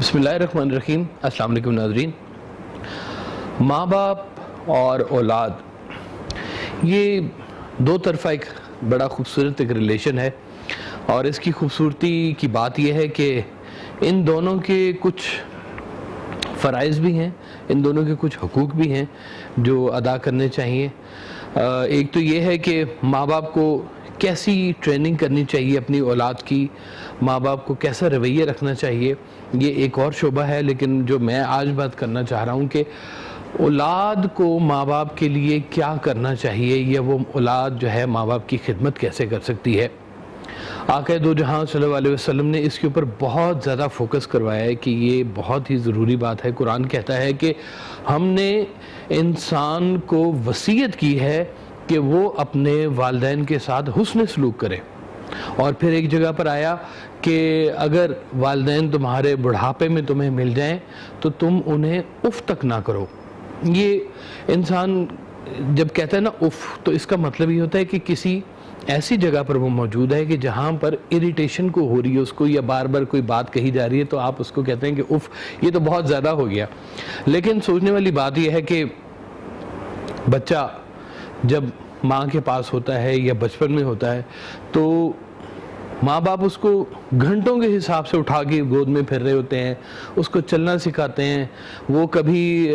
बिस्मिल्लाहिर्रहमानिर्रहीम। अस्सलाम वालेकुम नाज़रीन। माँ बाप और औलाद, ये दो तरफ़ा एक बड़ा ख़ूबसूरत एक रिलेशन है, और इसकी ख़ूबसूरती की बात यह है कि इन दोनों के कुछ फ़राइज़ भी हैं, इन दोनों के कुछ हुकूक भी हैं जो अदा करने चाहिए। एक तो ये है कि माँ बाप को कैसी ट्रेनिंग करनी चाहिए अपनी औलाद की, माँ बाप को कैसा रवैया रखना चाहिए, ये एक और शोबा है। लेकिन जो मैं आज बात करना चाह रहा हूँ कि औलाद को माँ बाप के लिए क्या करना चाहिए, या वो औलाद जो है माँ बाप की खिदमत कैसे कर सकती है। आक़ा दो जहां सल्लल्लाहु अलैहि वसल्लम ने इसके ऊपर बहुत ज़्यादा फोकस करवाया है कि ये बहुत ही ज़रूरी बात है। कुरान कहता है कि हमने इंसान को वसीयत की है कि वो अपने वालिदैन के साथ हुस्न सलूक करे, और फिर एक जगह पर आया कि अगर वालिदैन तुम्हारे बुढ़ापे में तुम्हें मिल जाएं तो तुम उन्हें उफ़ तक ना करो। ये इंसान जब कहता है ना उफ़, तो इसका मतलब ये होता है कि किसी ऐसी जगह पर वो मौजूद है कि जहाँ पर इरिटेशन को हो रही है उसको, या बार बार कोई बात कही जा रही है तो आप उसको कहते हैं कि उफ़, ये तो बहुत ज़्यादा हो गया। लेकिन सोचने वाली बात यह है कि बच्चा जब माँ के पास होता है या बचपन में होता है तो माँ बाप उसको घंटों के हिसाब से उठा के गोद में फिर रहे होते हैं, उसको चलना सिखाते हैं। वो कभी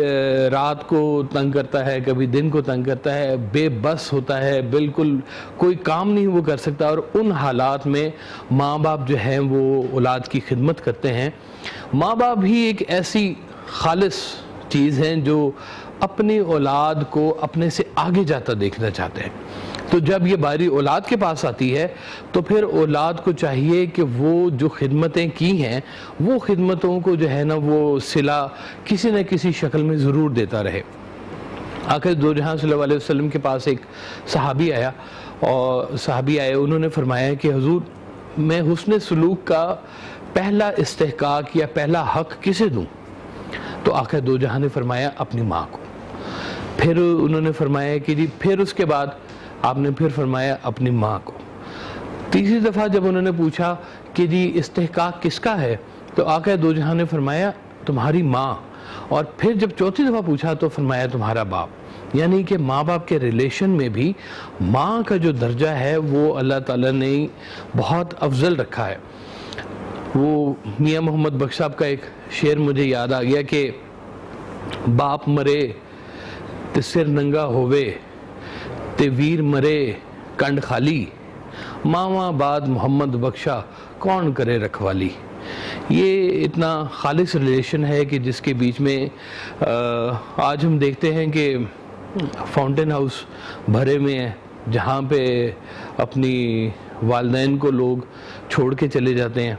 रात को तंग करता है, कभी दिन को तंग करता है, बेबस होता है, बिल्कुल कोई काम नहीं वो कर सकता। और उन हालात में माँ बाप जो हैं वो औलाद की खिदमत करते हैं। माँ बाप ही एक ऐसी खालिस चीज़ हैं जो अपनी औलाद को अपने से आगे जाता देखना चाहते हैं। तो जब ये बारी औलाद के पास आती है तो फिर औलाद को चाहिए कि वो जो खिदमतें की हैं वो खिदमतों को जो है ना वो सिला किसी न किसी शक्ल में ज़रूर देता रहे। आखिर दो जहां सल्लल्लाहु अलैहि वसल्लम के पास एक सहाबी आया, और सहाबी आए, उन्होंने फरमाया कि हुजूर, मैं हुस्न सलूक का पहला इस्तेहकाक या पहला हक़ किसे दूँ? तो आखिर दो जहां ने फरमाया अपनी माँ को। फिर उन्होंने फरमाया कि जी, फिर उसके बाद आपने फिर फरमाया अपनी माँ को। तीसरी दफ़ा जब उन्होंने पूछा कि जी इस्तेहकाक किसका है, तो आका दो जहां ने फरमाया तुम्हारी माँ। और फिर जब चौथी दफ़ा पूछा तो फरमाया तुम्हारा बाप। यानी कि माँ बाप के रिलेशन में भी माँ का जो दर्जा है वो अल्लाह ताला ने बहुत अफजल रखा है। वो मियाँ मोहम्मद बख्श साहब का एक शेर मुझे याद आ गया कि बाप मरे ते सिर नंगा होवे, ते वीर मरे कंड खाली, मामा बाद मोहम्मद बख्शा कौन करे रखवाली। ये इतना खालिस रिलेशन है कि जिसके बीच में आज हम देखते हैं कि फाउंटेन हाउस भरे में है, जहाँ पे अपनी वालिदैन को लोग छोड़ के चले जाते हैं।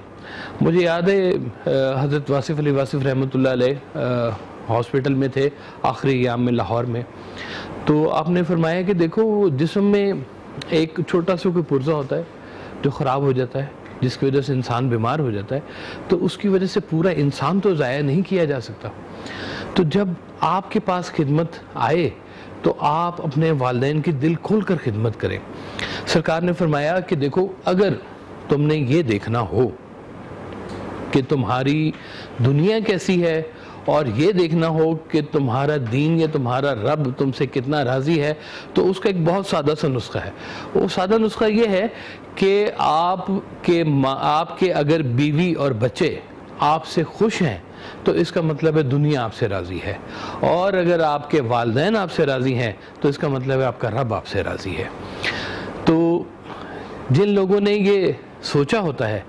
मुझे याद है हज़रत वासिफ़ अली वासिफ़ रहमतुल्लाह अलैह हॉस्पिटल में थे आखिरी अय्याम में लाहौर में, तो आपने फरमाया कि देखो जिस्म में एक छोटा सा कोई पुर्जा होता है जो ख़राब हो जाता है, जिसकी वजह से इंसान बीमार हो जाता है, तो उसकी वजह से पूरा इंसान तो ज़ाया नहीं किया जा सकता। तो जब आपके पास खिदमत आए तो आप अपने वालिदैन की दिल खोल कर खिदमत करें। सरकार ने फरमाया कि देखो, अगर तुमने ये देखना हो कि तुम्हारी दुनिया कैसी है और ये देखना हो कि तुम्हारा दीन या तुम्हारा रब तुमसे कितना राज़ी है, तो उसका एक बहुत सादा सा नुस्खा है। वो सादा नुस्खा ये है कि आपके अगर बीवी और बच्चे आपसे खुश हैं तो इसका मतलब है दुनिया आपसे राज़ी है, और अगर आपके वालिदैन आपसे राज़ी हैं तो इसका मतलब है आपका रब आपसे राज़ी है। तो जिन लोगों ने ये सोचा होता है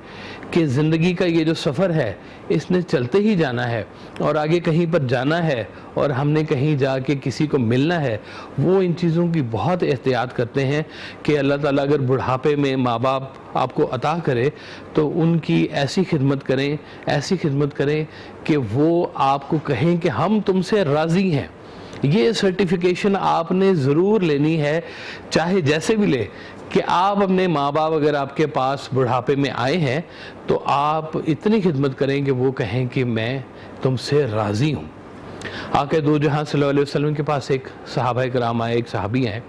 कि ज़िंदगी का ये जो सफ़र है इसने चलते ही जाना है और आगे कहीं पर जाना है और हमने कहीं जाके किसी को मिलना है, वो इन चीज़ों की बहुत एहतियात करते हैं कि अल्लाह ताला अगर बुढ़ापे में माँ बाप आपको अता करे तो उनकी ऐसी खिदमत करें, ऐसी खिदमत करें कि वो आपको कहें कि हम तुमसे राज़ी हैं। ये सर्टिफिकेशन आपने ज़रूर लेनी है, चाहे जैसे भी ले, कि आप अपने माँ बाप अगर आपके पास बुढ़ापे में आए हैं तो आप इतनी खिदमत करें कि वो कहें कि मैं तुमसे राज़ी हूँ। आका दो जहां सल्लल्लाहु अलैहि वसल्लम के पास एक सहाबा कराम आए, एक सहाबी हैं,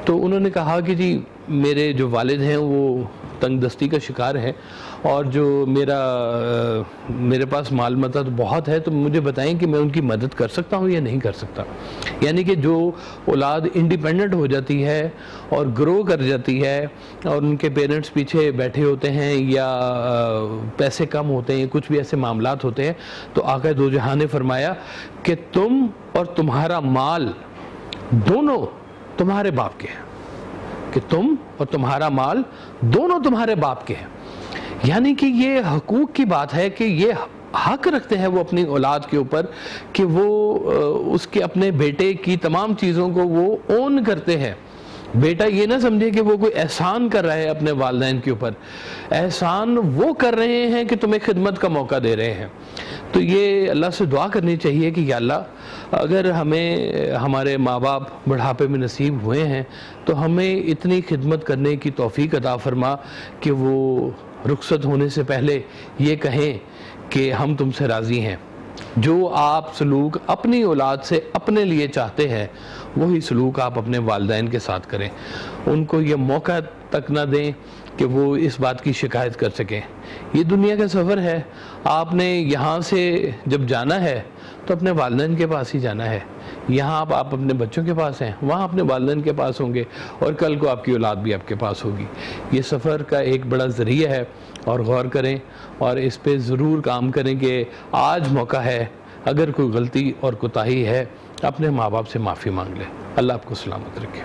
तो उन्होंने कहा कि जी मेरे जो वालिद हैं वो तंग दस्ती का शिकार हैं اور جو میرے پاس مال متا تو بہت ہے، تو مجھے بتائیں کہ میں ان کی مدد کر سکتا ہوں یا نہیں کر سکتا۔ یعنی کہ جو اولاد انڈیپینڈنٹ ہو جاتی ہے اور گرو کر جاتی ہے اور ان کے پیرنٹس پیچھے بیٹھے ہوتے ہیں یا پیسے کم ہوتے ہیں، کچھ بھی ایسے معاملات ہوتے ہیں، تو آقا دو جہاں نے فرمایا کہ تم اور تمہارا مال دونوں تمہارے باپ کے ہیں، کہ تم اور تمہارا مال دونوں تمہارے باپ کے ہیں۔ یعنی کہ یہ حقوق کی بات ہے کہ یہ حق رکھتے ہیں وہ اپنی اولاد کے اوپر کہ وہ اس کے اپنے بیٹے کی تمام چیزوں کو وہ اون کرتے ہیں۔ بیٹا یہ نہ سمجھے کہ وہ کوئی احسان کر رہا ہے اپنے والدین کے اوپر، احسان وہ کر رہے ہیں کہ تمہیں خدمت کا موقع دے رہے ہیں۔ تو یہ اللہ سے دعا کرنی چاہیے کہ یا اللہ اگر ہمیں ہمارے ماں باپ بڑھاپے میں نصیب ہوئے ہیں تو ہمیں اتنی خدمت کرنے کی توفیق عطا فرما کہ وہ رخصت ہونے سے پہلے یہ کہیں کہ ہم تم سے راضی ہیں۔ جو آپ سلوک اپنی اولاد سے اپنے لیے چاہتے ہیں وہی سلوک آپ اپنے والدین کے ساتھ کریں، ان کو یہ موقع تک نہ دیں کہ وہ اس بات کی شکایت کر سکیں۔ یہ دنیا کا سفر ہے، آپ نے یہاں سے جب جانا ہے تو اپنے والدین کے پاس ہی جانا ہے۔ یہاں آپ اپنے بچوں کے پاس ہیں، وہاں اپنے والدین کے پاس ہوں گے، اور کل کو آپ کی اولاد بھی آپ کے پاس ہوگی۔ یہ سفر کا ایک بڑا ذریعہ ہے، اور غور کریں اور اس پہ ضرور کام کریں کہ آج موقع ہے، اگر کوئی غلطی اور کوتاہی ہے اپنے ماں باپ سے معافی مانگ لیں۔ اللہ آپ کو سلامت رکھے۔